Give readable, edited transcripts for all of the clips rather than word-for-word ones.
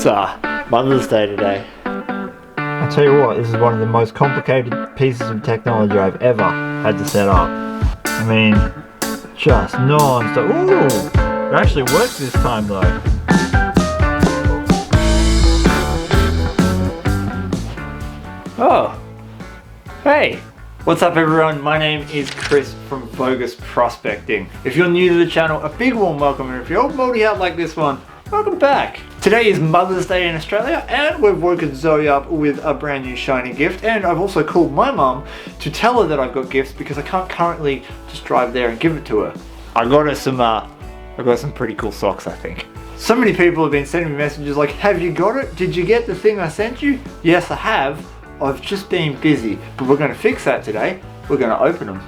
It's Mother's Day today. I'll tell you what, this is one of the most complicated pieces of technology I've ever had to set up. I mean, just non-stop. Ooh! It actually works this time though. Oh, hey! What's up everyone, my name is Chris from Vo-Gus Prospecting. If you're new to the channel, a big warm welcome, and if you're old moldy out like this one, welcome back. Today is Mother's Day in Australia, and we've woken Zoe up with a brand new shiny gift, and I've also called my mum to tell her that I've got gifts because I can't currently just drive there and give it to her. I got her some pretty cool socks, I think. So many people have been sending me messages like, have you got it? Did you get the thing I sent you? Yes, I have. I've just been busy, but we're going to fix that today. We're going to open them.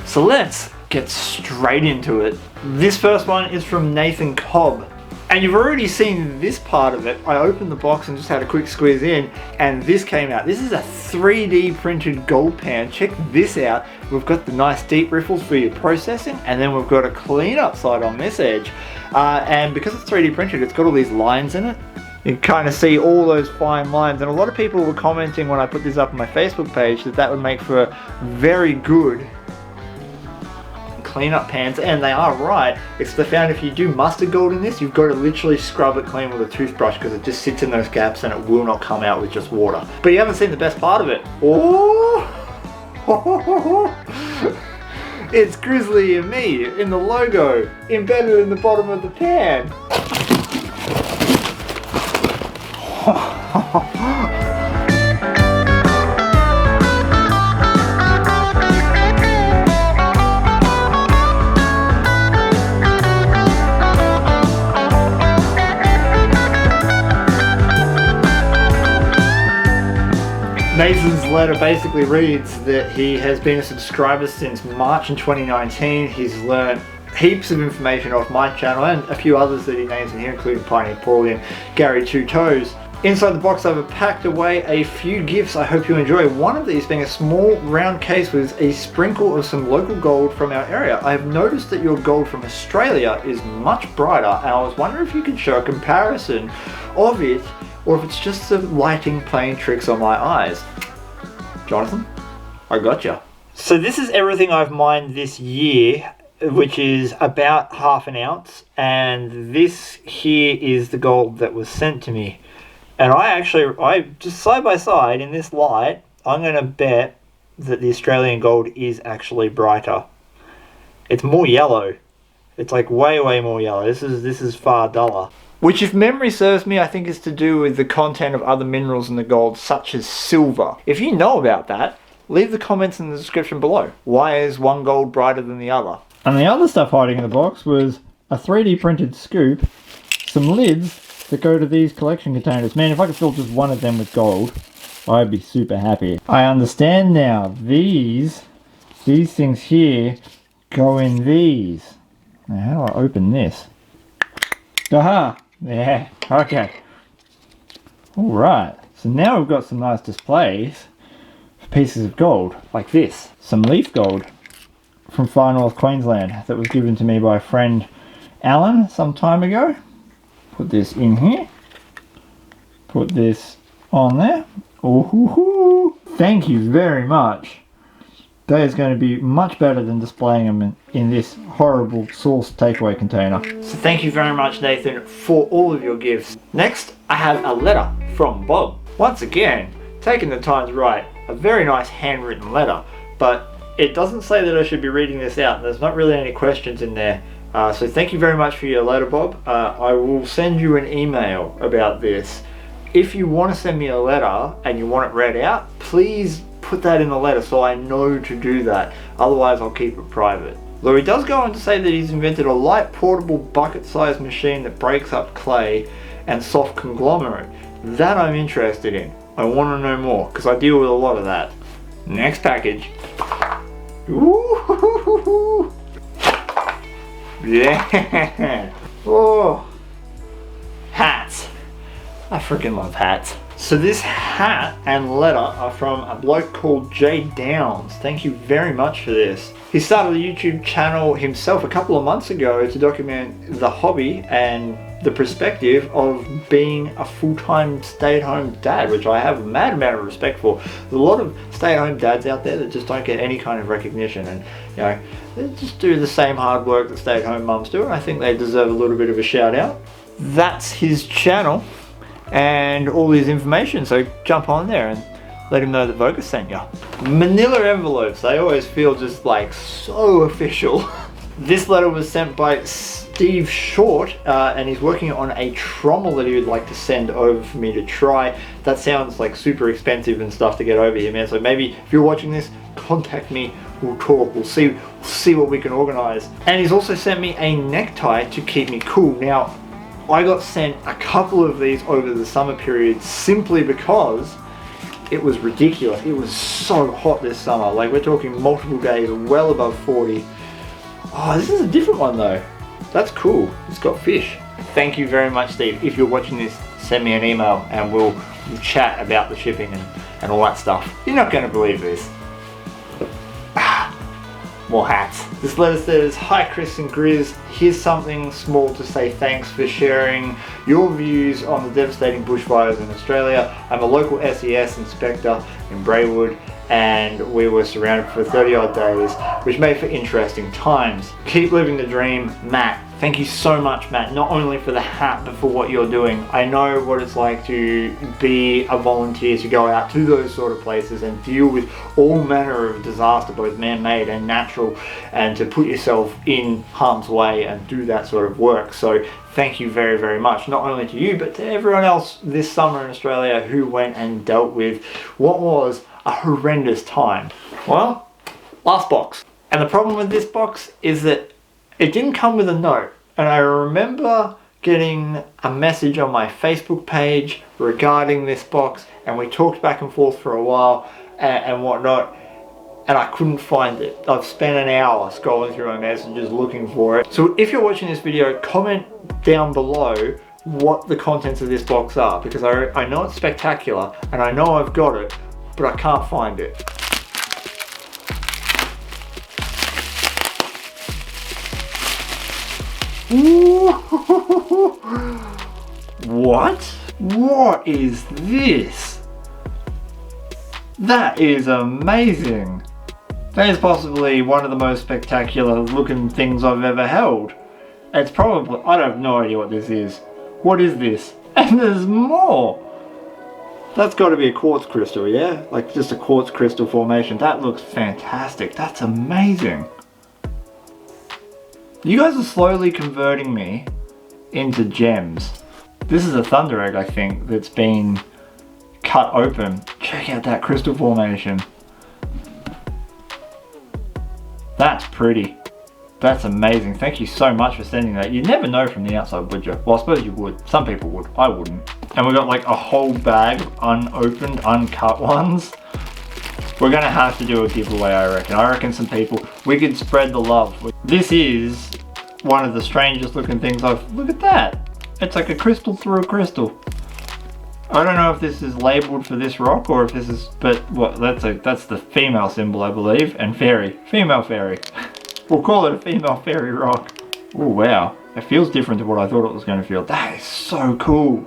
So let's get straight into it. This first one is from Nathan Cobb. And you've already seen this part of it. I opened the box and just had a quick squeeze in, and this came out. This is a 3D printed gold pan. Check this out. We've got the nice deep riffles for your processing, and then we've got a clean up side on this edge. And because it's 3D printed, it's got all these lines in it. You can kind of see all those fine lines, and a lot of people were commenting when I put this up on my Facebook page that would make for very good cleanup pans, and they are right. It's they found if you do mustard gold in this, you've got to literally scrub it clean with a toothbrush because it just sits in those gaps and it will not come out with just water. But you haven't seen the best part of it. Oh! It's Grizzly and me in the logo embedded in the bottom of the pan. Nathan's letter basically reads that he has been a subscriber since March in 2019. He's learned heaps of information off my channel and a few others that he names in here, including Pauly and Gary Two Toes. Inside the box I've packed away a few gifts I hope you enjoy. One of these being a small round case with a sprinkle of some local gold from our area. I have noticed that your gold from Australia is much brighter, and I was wondering if you could show a comparison of it, or if it's just the lighting playing tricks on my eyes. Jonathan, I gotcha. So this is everything I've mined this year, which is about ½ an ounce, and this here is the gold that was sent to me. And I just side by side in this light, I'm going to bet that the Australian gold is actually brighter. It's more yellow. It's like way more yellow. This is far duller. Which, if memory serves me, I think is to do with the content of other minerals in the gold, such as silver. If you know about that, leave the comments in the description below. Why is one gold brighter than the other? And the other stuff hiding in the box was a 3D printed scoop, some lids that go to these collection containers. Man, if I could fill just one of them with gold, I'd be super happy. I understand now. These things here go in these. Now, how do I open this? Aha! Yeah, okay. Alright, so now we've got some nice displays for pieces of gold, like this. Some leaf gold from far north Queensland that was given to me by a friend Alan some time ago. Put this in here. Put this on there. Ooh, thank you very much. That is going to be much better than displaying them in this horrible sauce takeaway container. So thank you very much, Nathan, for all of your gifts. Next, I have a letter from Bob. Once again, taking the time to write a very nice handwritten letter, but it doesn't say that I should be reading this out. There's not really any questions in there. So thank you very much for your letter, Bob. I will send you an email about this. If you want to send me a letter and you want it read out, please put that in the letter so I know to do that. Otherwise, I'll keep it private. Though he does go on to say that he's invented a light portable bucket-sized machine that breaks up clay and soft conglomerate. That I'm interested in. I want to know more because I deal with a lot of that. Next package. Ooh. Yeah. Oh. Hats. I freaking love hats. So this hat and letter are from a bloke called Jay Downs. Thank you very much for this. He started a YouTube channel himself a couple of months ago to document the hobby and the perspective of being a full-time stay-at-home dad, which I have a mad amount of respect for. There's a lot of stay-at-home dads out there that just don't get any kind of recognition, and you know, they just do the same hard work that stay-at-home mums do, and I think they deserve a little bit of a shout out. That's his channel and all his information, so jump on there and let him know that Vo-Gus sent you. Manila envelopes, they always feel just like so official. This letter was sent by Steve Short, and he's working on a trommel that he would like to send over for me to try. That sounds like super expensive and stuff to get over here, man. So maybe if you're watching this, contact me, we'll talk, we'll see what we can organize. And he's also sent me a necktie to keep me cool. Now, I got sent a couple of these over the summer period simply because it was ridiculous. It was so hot this summer. Like, we're talking multiple days, well above 40. Oh, this is a different one though. That's cool. It's got fish. Thank you very much, Steve. If you're watching this, send me an email and we'll chat about the shipping and all that stuff. You're not going to believe this. More hats. This letter says, "Hi Chris and Grizz, here's something small to say thanks for sharing your views on the devastating bushfires in Australia. I'm a local SES inspector in Braewood and we were surrounded for 30 odd days, which made for interesting times. Keep living the dream, Matt." Thank you so much, Matt, not only for the hat, but for what you're doing. I know what it's like to be a volunteer, to go out to those sort of places and deal with all manner of disaster, both man-made and natural, and to put yourself in harm's way and do that sort of work. So thank you very, very much, not only to you, but to everyone else this summer in Australia who went and dealt with what was a horrendous time. Well, last box. And the problem with this box is that it didn't come with a note, and I remember getting a message on my Facebook page regarding this box, and we talked back and forth for a while and whatnot, and I couldn't find it. I've spent an hour scrolling through my messages looking for it. So if you're watching this video, comment down below what the contents of this box are, because I know it's spectacular and I know I've got it, but I can't find it. What? What is this? That is amazing. That is possibly one of the most spectacular looking things I've ever held. It's probably, I have no idea what this is. What is this? And there's more. That's got to be a quartz crystal, yeah? Like just a quartz crystal formation. That looks fantastic. That's amazing. You guys are slowly converting me into gems. This is a thunder egg, I think, that's been cut open. Check out that crystal formation. That's pretty. That's amazing. Thank you so much for sending that. You'd never know from the outside, would you? Well, I suppose you would. Some people would. I wouldn't. And we've got like a whole bag of unopened, uncut ones. We're gonna have to do a giveaway, I reckon. I reckon some people, we could spread the love. This is one of the strangest looking things look at that. It's like a crystal through a crystal. I don't know if this is labeled for this rock or if this is, but what, that's the female symbol, I believe, and fairy, female fairy. We'll call it a female fairy rock. Oh wow, it feels different to what I thought it was going to feel. That is so cool.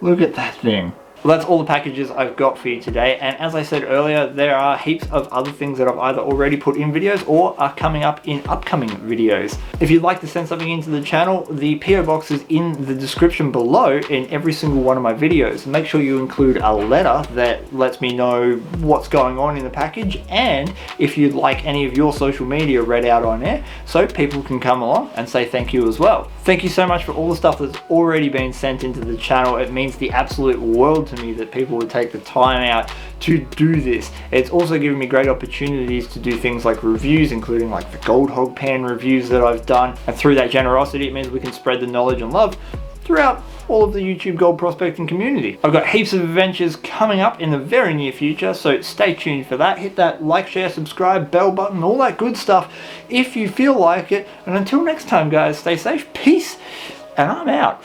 Look at that thing. Well, that's all the packages I've got for you today, and as I said earlier, there are heaps of other things that I've either already put in videos or are coming up in upcoming videos. If you'd like to send something into the channel, the PO box is in the description below in every single one of my videos. Make sure you include a letter that lets me know what's going on in the package, and if you'd like any of your social media read out on air, so people can come along and say thank you as well. Thank you so much for all the stuff that's already been sent into the channel. It means the absolute world to me that people would take the time out to do this. It's also given me great opportunities to do things like reviews, including like the Gold Hog Pan reviews that I've done, and through that generosity it means we can spread the knowledge and love throughout all of the YouTube gold prospecting community. I've got heaps of adventures coming up in the very near future, so stay tuned for that. Hit that like, share, subscribe, bell button, all that good stuff if you feel like it. And until next time guys, stay safe, peace, and I'm out.